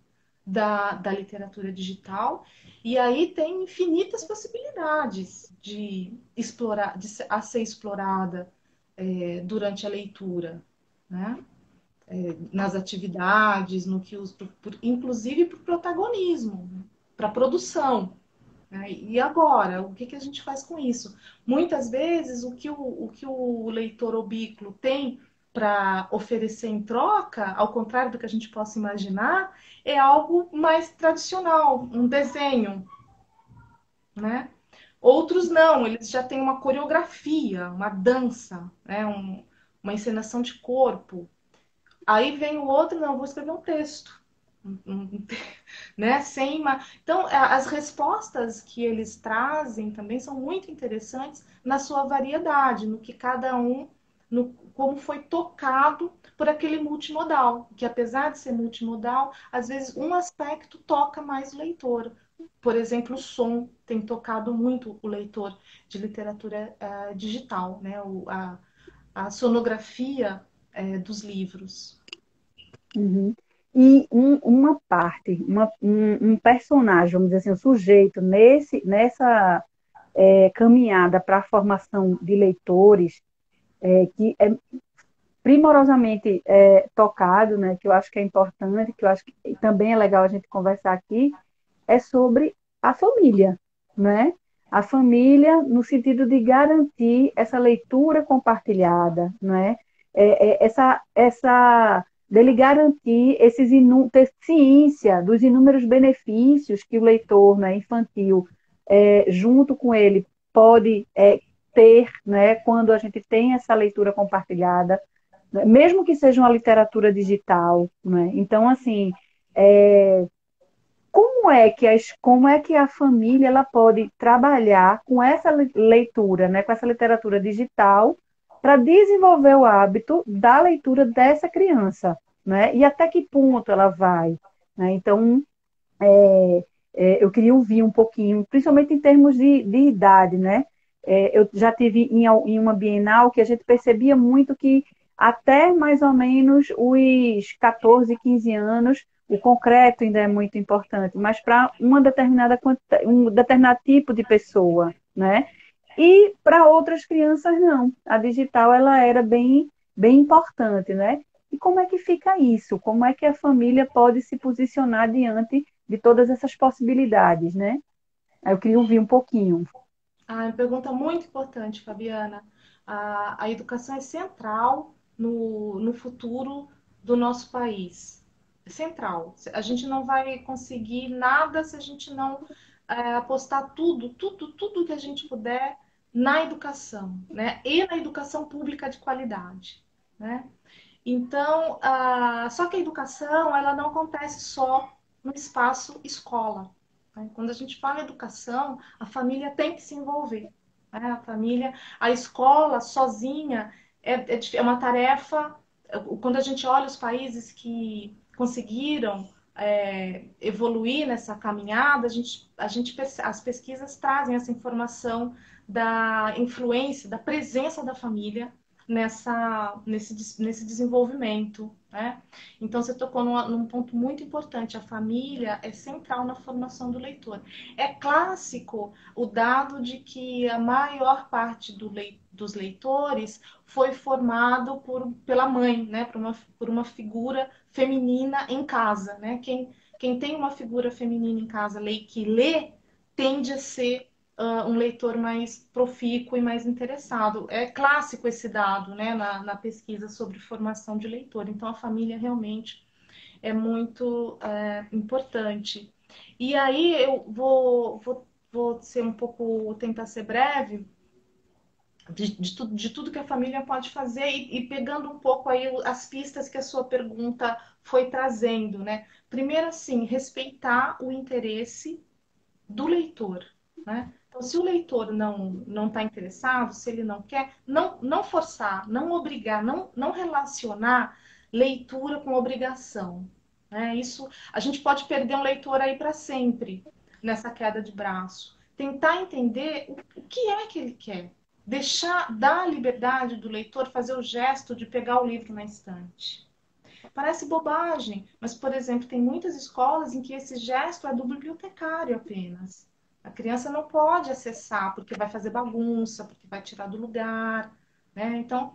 da literatura digital. E aí tem infinitas possibilidades de explorar, a ser explorada durante a leitura, né? Nas atividades, no que inclusive para o protagonismo, para a produção. Né? E agora, o que a gente faz com isso? Muitas vezes, o que o leitor oblíquo tem para oferecer em troca, ao contrário do que a gente possa imaginar, é algo mais tradicional, um desenho, né? Outros não, eles já têm uma coreografia, uma dança, né? Uma encenação de corpo. Aí vem o outro, não, vou escrever um texto. Né? Então, as respostas que eles trazem também são muito interessantes na sua variedade, no que cada um, no como foi tocado por aquele multimodal, que apesar de ser multimodal, às vezes um aspecto toca mais o leitor. Por exemplo, o som tem tocado muito o leitor de literatura digital, né? A sonografia dos livros. Uhum. E uma parte, um personagem, vamos dizer assim, um sujeito nessa caminhada para a formação de leitores, que é primorosamente tocado, né, que eu acho que é importante, que eu acho que também é legal a gente conversar aqui, é sobre a família, né? A família no sentido de garantir essa leitura compartilhada, né? Essa dele garantir ter ciência dos inúmeros benefícios que o leitor, né, infantil, junto com ele, pode ter, né, quando a gente tem essa leitura compartilhada, né, mesmo que seja uma literatura digital, né? Então, assim, é, como é que a família ela pode trabalhar com essa leitura, né, com essa literatura digital, para desenvolver o hábito da leitura dessa criança, né? E até que ponto ela vai, né? Então, eu queria ouvir um pouquinho, principalmente em termos de idade, né? Eu já tive em uma Bienal que a gente percebia muito que até mais ou menos os 14, 15 anos, o concreto ainda é muito importante, mas para um determinado tipo de pessoa, né? E para outras crianças não. A digital ela era bem importante, né? E como é que fica isso? Como é que a família pode se posicionar diante de todas essas possibilidades, né? Aí eu queria ouvir um pouquinho. Ah, uma pergunta muito importante, Fabiana. A educação é central no futuro do nosso país. É central. A gente não vai conseguir nada se a gente não apostar tudo que a gente puder na educação, né? E na educação pública de qualidade, né? Então, só que a educação, ela não acontece só no espaço escola. né? Quando a gente fala em educação, a família tem que se envolver, né? A família, a escola sozinha é uma tarefa. Quando a gente olha os países que conseguiram evoluir nessa caminhada, as pesquisas trazem essa informação da influência, da presença da família nesse desenvolvimento, né? Então, você tocou num ponto muito importante. A família é central na formação do leitor. É clássico o dado de que a maior parte dos leitores foi formado pela mãe, né? Por uma figura feminina em casa, né? Quem tem uma figura feminina em casa que lê, tende a ser um leitor mais profícuo e mais interessado. É clássico esse dado, né, na pesquisa sobre formação de leitor. Então, a família realmente é muito importante. E aí eu vou ser um pouco, tentar ser breve de tudo que a família pode fazer e pegando um pouco aí as pistas que a sua pergunta foi trazendo, né? Primeiro, assim, respeitar o interesse do leitor, né? Então, se o leitor não está interessado, se ele não quer, não forçar, não obrigar, não relacionar leitura com obrigação, né? Isso, a gente pode perder um leitor aí para sempre nessa queda de braço. Tentar entender o que é que ele quer. Dar a liberdade do leitor fazer o gesto de pegar o livro na estante. Parece bobagem, mas, por exemplo, tem muitas escolas em que esse gesto é do bibliotecário apenas. A criança não pode acessar porque vai fazer bagunça, porque vai tirar do lugar, né? Então,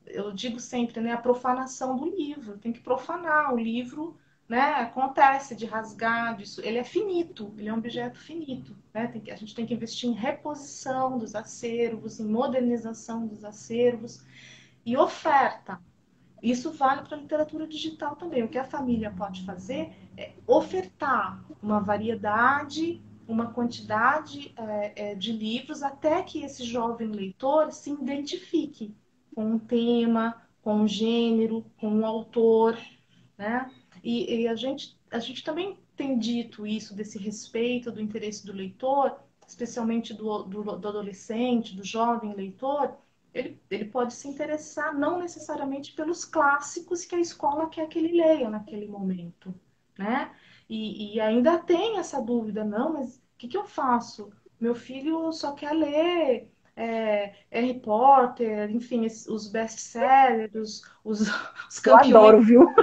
eu digo sempre, né, a profanação do livro. Tem que profanar o livro, né? Acontece de rasgar, disso. Ele é finito, ele é um objeto finito, né? A gente tem que investir em reposição dos acervos, em modernização dos acervos e oferta. Isso vale para a literatura digital também. O que a família pode fazer é ofertar uma variedade, uma quantidade de livros até que esse jovem leitor se identifique com um tema, com um gênero, com um autor, né? E a gente também tem dito isso, desse respeito do interesse do leitor, especialmente do adolescente, do jovem leitor. Ele pode se interessar não necessariamente pelos clássicos que a escola quer que ele leia naquele momento, né? E ainda tem essa dúvida, não, mas o que eu faço? Meu filho só quer ler Harry Potter, enfim, os best-sellers, os Eu campeões. adoro, viu?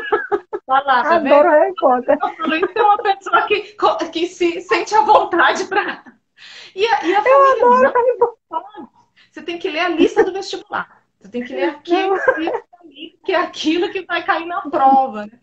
Olha lá, tá vendo? Adoro Harry Potter. O Luiz é uma pessoa que se sente à vontade para. E a Eu família adoro não Harry Potter. pode. Você tem que ler a lista do vestibular. Você tem que ler aquele Não. livro ali, que é aquilo que vai cair na prova, né?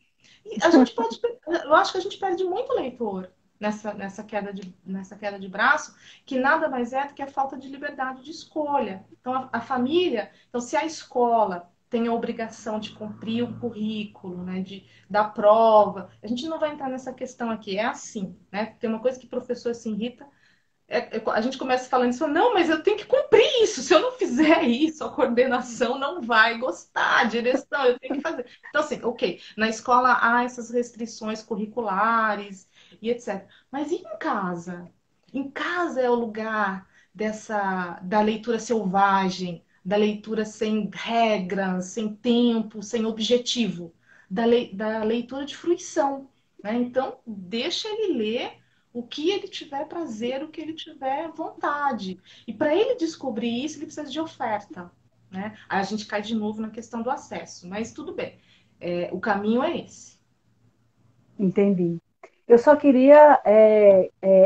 E a gente pode. Eu acho que a gente perde muito leitor nessa queda de braço, que nada mais é do que a falta de liberdade de escolha. Então, a família. Então, se a escola tem a obrigação de cumprir o currículo, né, da prova, a gente não vai entrar nessa questão aqui. É assim, né? Tem uma coisa que o professor se irrita. A gente começa falando isso, não, mas eu tenho que cumprir isso. Se eu não fizer isso, a coordenação não vai gostar, a direção, eu tenho que fazer. Então, assim, ok, na escola há essas restrições curriculares e etc. Mas e em casa? Em casa é o lugar da leitura selvagem, da leitura sem regras, sem tempo, sem objetivo, da leitura de fruição, né? Então, deixa ele ler o que ele tiver prazer, o que ele tiver vontade. E para ele descobrir isso, ele precisa de oferta, né? Aí a gente cai de novo na questão do acesso, mas tudo bem. O caminho é esse. Entendi. Eu só queria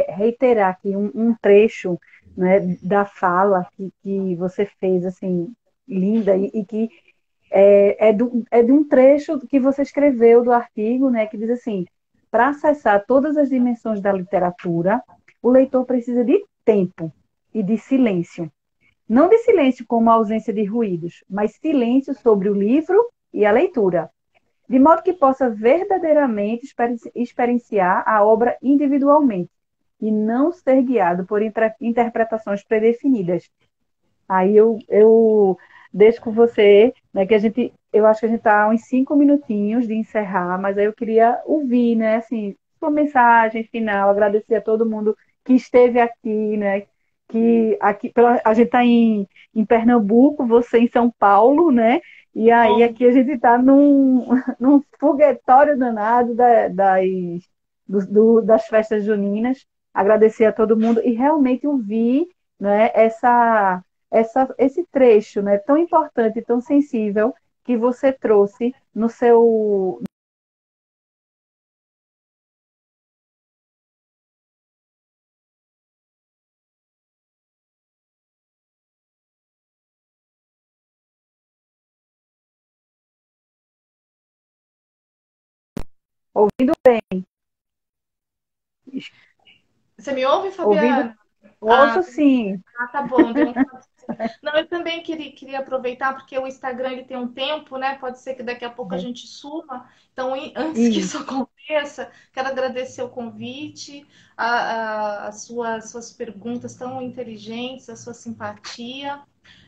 reiterar aqui um trecho, né, da fala que você fez, assim, linda, e que é de um trecho que você escreveu do artigo, né, que diz assim: para acessar todas as dimensões da literatura, o leitor precisa de tempo e de silêncio. Não de silêncio como a ausência de ruídos, mas silêncio sobre o livro e a leitura, de modo que possa verdadeiramente experienciar a obra individualmente e não ser guiado por interpretações predefinidas. Aí eu deixo com você, né, que eu acho que a gente está uns 5 minutinhos de encerrar, mas aí eu queria ouvir, né, assim, sua mensagem final, agradecer a todo mundo que esteve aqui, né? Que aqui, a gente está em Pernambuco, você em São Paulo, né? E aí Bom, aqui a gente está num foguetório danado das festas juninas. Agradecer a todo mundo e realmente ouvir, né, esse trecho, né, tão importante, tão sensível que você trouxe no seu. Ouvindo bem, você me ouve, ouvindo, Fabiana? ouço Ah, sim. tá bom. Não, eu também queria aproveitar, porque o Instagram ele tem um tempo, né? Pode ser que daqui a pouco a É, gente suma. Então, antes que e isso aconteça, quero agradecer o convite, as suas perguntas tão inteligentes, a sua simpatia.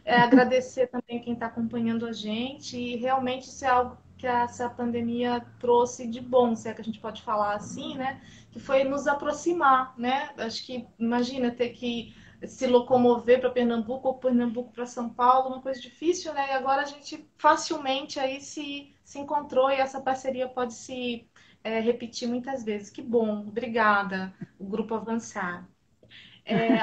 Agradecer também quem está acompanhando a gente. E realmente isso é algo que essa pandemia trouxe de bom, se é que a gente pode falar assim, né? Que foi nos aproximar, né? Acho que, imagina, ter que se locomover para Pernambuco ou Pernambuco para São Paulo, uma coisa difícil, né? E agora a gente facilmente aí se encontrou e essa parceria pode se repetir muitas vezes. Que bom, obrigada, o Grupo Avançar.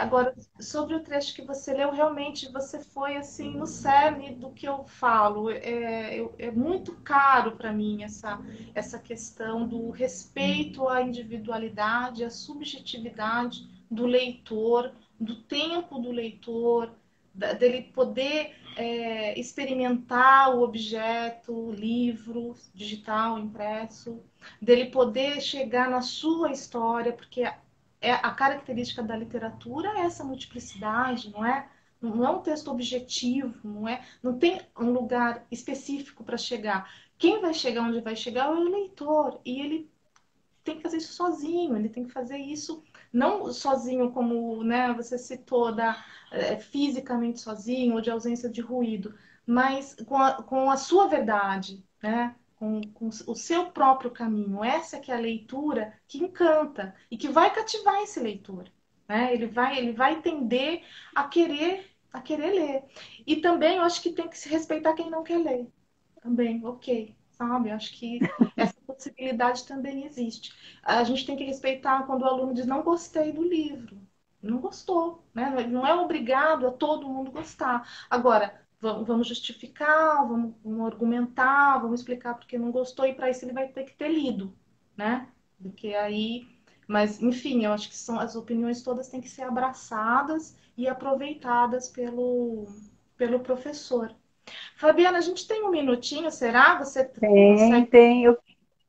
Agora, sobre o trecho que você leu, realmente você foi assim no cerne do que eu falo. É muito caro para mim essa questão do respeito à individualidade, à subjetividade do leitor, do tempo do leitor, dele poder experimentar o objeto, o livro digital, impresso, dele poder chegar na sua história, porque a característica da literatura é essa multiplicidade, não é? Não é um texto objetivo, não tem um lugar específico para chegar. Quem vai chegar onde vai chegar é o leitor, e ele tem que fazer isso sozinho, ele tem que fazer isso não sozinho como, né, você citou, fisicamente sozinho ou de ausência de ruído, mas com a sua verdade, né? Com o seu próprio caminho. Essa que é a leitura que encanta e que vai cativar esse leitor, né? Ele vai tender a querer ler. E também eu acho que tem que se respeitar quem não quer ler. Também, ok, sabe? Eu acho que essa possibilidade também existe. A gente tem que respeitar quando o aluno diz não gostei do livro. Não gostou, né? Não é obrigado a todo mundo gostar. Agora, vamos justificar, vamos argumentar, vamos explicar porque não gostou, e para isso ele vai ter que ter lido, né? Porque aí. Mas, enfim, eu acho que as opiniões todas têm que ser abraçadas e aproveitadas pelo professor. Fabiana, a gente tem um minutinho, será? Você tem, consegue? tem,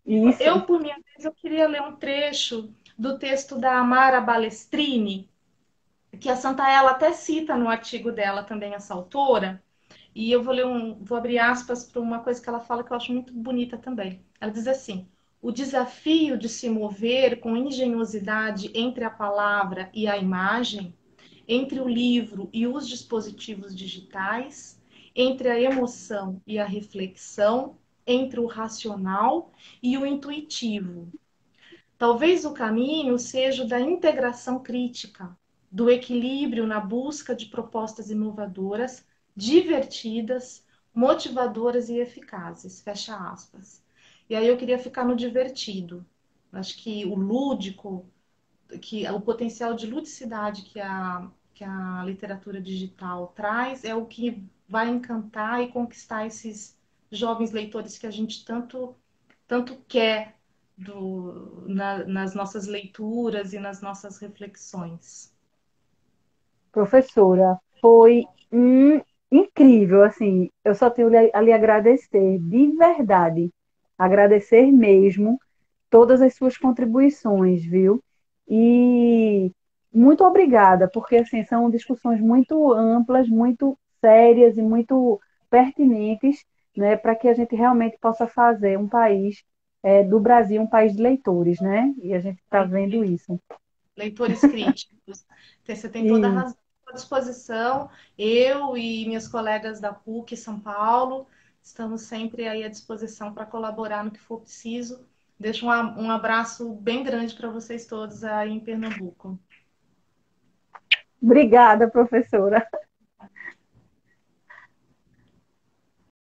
isso. Por minha vez, eu queria ler um trecho do texto da Amara Balestrini, que a Santaella até cita no artigo dela também, essa autora, e eu vou abrir aspas para uma coisa que ela fala que eu acho muito bonita também. Ela diz assim: o desafio de se mover com engenhosidade entre a palavra e a imagem, entre o livro e os dispositivos digitais, entre a emoção e a reflexão, entre o racional e o intuitivo. Talvez o caminho seja o da integração crítica, do equilíbrio na busca de propostas inovadoras, divertidas, motivadoras e eficazes. Fecha aspas. E aí eu queria ficar no divertido. Acho que o lúdico, que o potencial de ludicidade que a literatura digital traz é o que vai encantar e conquistar esses jovens leitores que a gente tanto quer nas nossas leituras e nas nossas reflexões. Professora, foi incrível, assim, eu só tenho a lhe agradecer, de verdade, agradecer mesmo todas as suas contribuições, viu? E muito obrigada, porque, assim, são discussões muito amplas, muito sérias e muito pertinentes, né, para que a gente realmente possa fazer um país, do Brasil, um país de leitores, né? E a gente está vendo isso. Leitores críticos. Você tem toda a E razão à disposição. Eu e minhas colegas da PUC São Paulo estamos sempre aí à disposição para colaborar no que for preciso. Deixo um abraço bem grande para vocês todos aí em Pernambuco. Obrigada, professora.